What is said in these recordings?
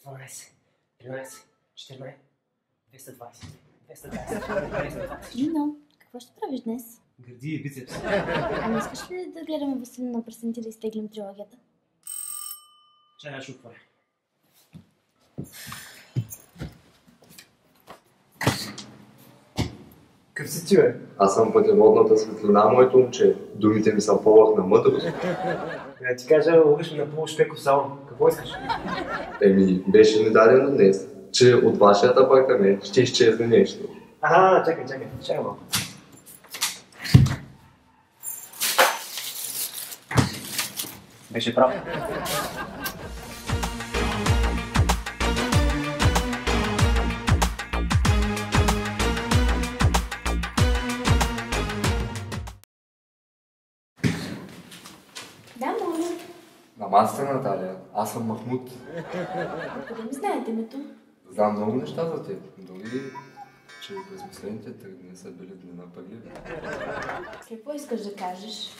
12, 13, 14, 220, 220. Нино, какво ще правиш днес? Гърди и бицепс. Ами искаш ли да гледаме Василина на пръстените да изтеглим трилогията? Чая ще отворя. Къв си ти, бе? Аз съм пътеводната светлина, моето момче. Думите ми са полъх на мъдрост. Да ти кажа, лъгаш ми на полушпеков салон. Какво искаш? Беше ми дадено днес, че от вашият апартамент ще изчезне нещо. Чакай малко. Беше прав. Да, моля. Намасте, Наталия. Аз съм Махмуд. Откъде ми знаете името? Знам много неща за теб. Дори, че през последните 3 дни са били дни на парливи. Какво искаш да кажеш?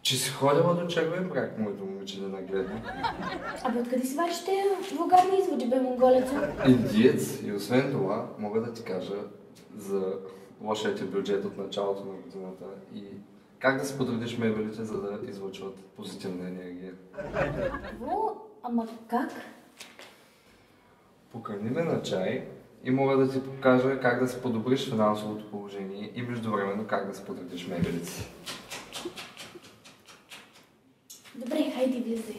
Че си ходила до червен бряг, моето момиче да нагледне. Абе, откъде си вадиш те вулгарни изводи, бе, монголеца? Индиец. И освен това, мога да ти кажа за лошия ти бюджет от началото на годината и как да си подредиш мебелите, за да излъчват позитивна енергия. Какво? Ама как? Покани ме на чай и мога да ти покажа как да си подобриш финансовото положение и междувременно как да си подредиш мебелите си. Добре, хайде, влизай.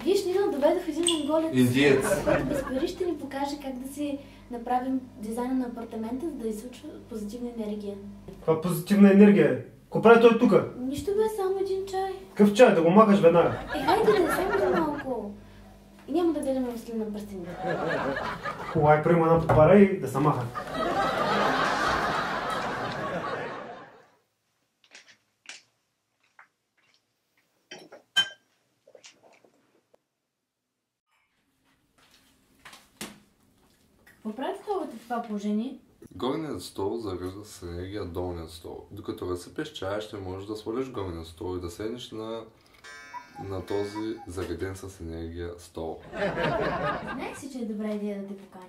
Виж, Нино, доведох един монголец, Индиец. който без пари ще ни покаже как да си направим дизайна на апартамента, за да излъчва позитивна енергия. Каква позитивна енергия? Какво прави той тука? Нищо бе, само един чай. Какъв чай? Да го махаш веднага. Хайде да, само за малко. И няма да гледаме Василина на пръстените. Хубаво, приема една пара и да се маха. Какво прави столът в това положение? Горният стол зарежда с енергия долният стол. Докато разсипеш чая, ще можеш да свалиш горният стол и да седнеш на този зареден с енергия стол. Знаех си, че е добра идея да те поканя.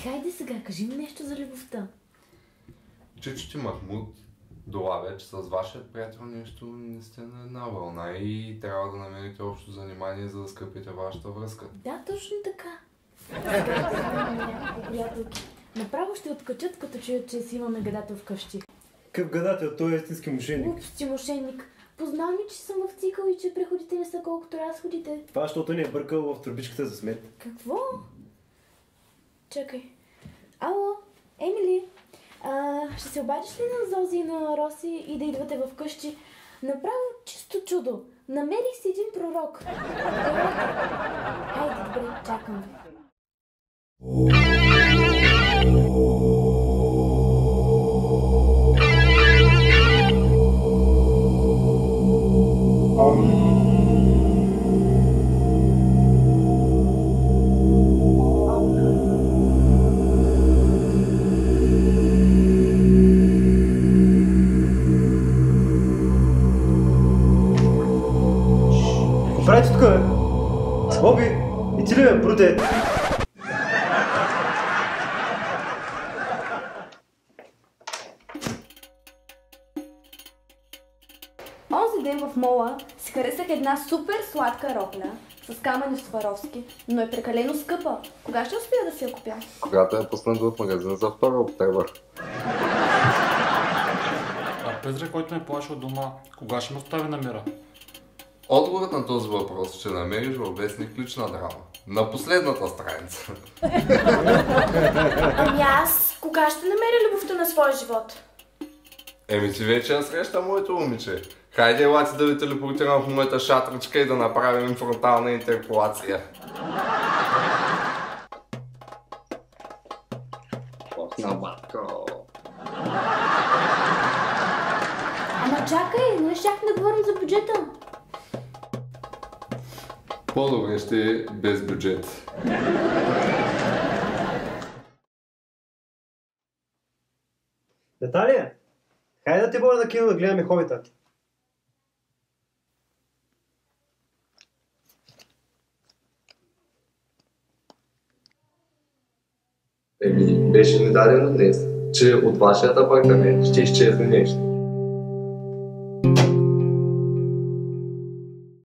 Хайде сега, кажи ми нещо за любовта. Чичо ти Махмуд долавя, че с вашия приятел нещо не сте на една вълна и трябва да намерите общо занимание, за да скъпите вашата връзка. Да, точно така. Сега ще имаме няколко приятелки. Направо ще откачат, като чуят, че си имаме гадател вкъщи. Какъв гадател? Той е истински мошенник. Глупости, мошенник. Познал ми, че съм в цикъл и че приходите не са колкото разходите. Това, защото не е бъркал в турбичката за смет. Какво? Чакай. Ало, Емили, ще се обадиш ли на Зози и на Роси и да идвате в къщи? Направо чисто чудо. Намерих си един пророк. Хайде, добре, чакам ви. Правите тук, бе? Боби, и ти ли, бе, бруте? Онзи ден в мола си харесах една супер сладка рокля с камъни Сваровски, но е прекалено скъпа. Кога ще успея да си я купя? Когато я пуснат в магазин за втора употреба. А Петре, който ме плаши от дома, кога ще ме остави на мира? Отговорът на този въпрос ще намериш във вестник Лична драма. На последната страница. Ами аз кога ще намеря любовта на своя живот? Ти вече я среща моето момиче. Хайде, елате да ви телепортирам в моята шатричка и да направим фронтална интерполация. На матка. Ама чакай, не щях да говорим за бюджета. По-добре ще е без бюджет. Наталия, хайде да те бъде на кино да гледаме Хобита. Беше ни дадено днес, че от вашият апартамент ще изчезне нещо.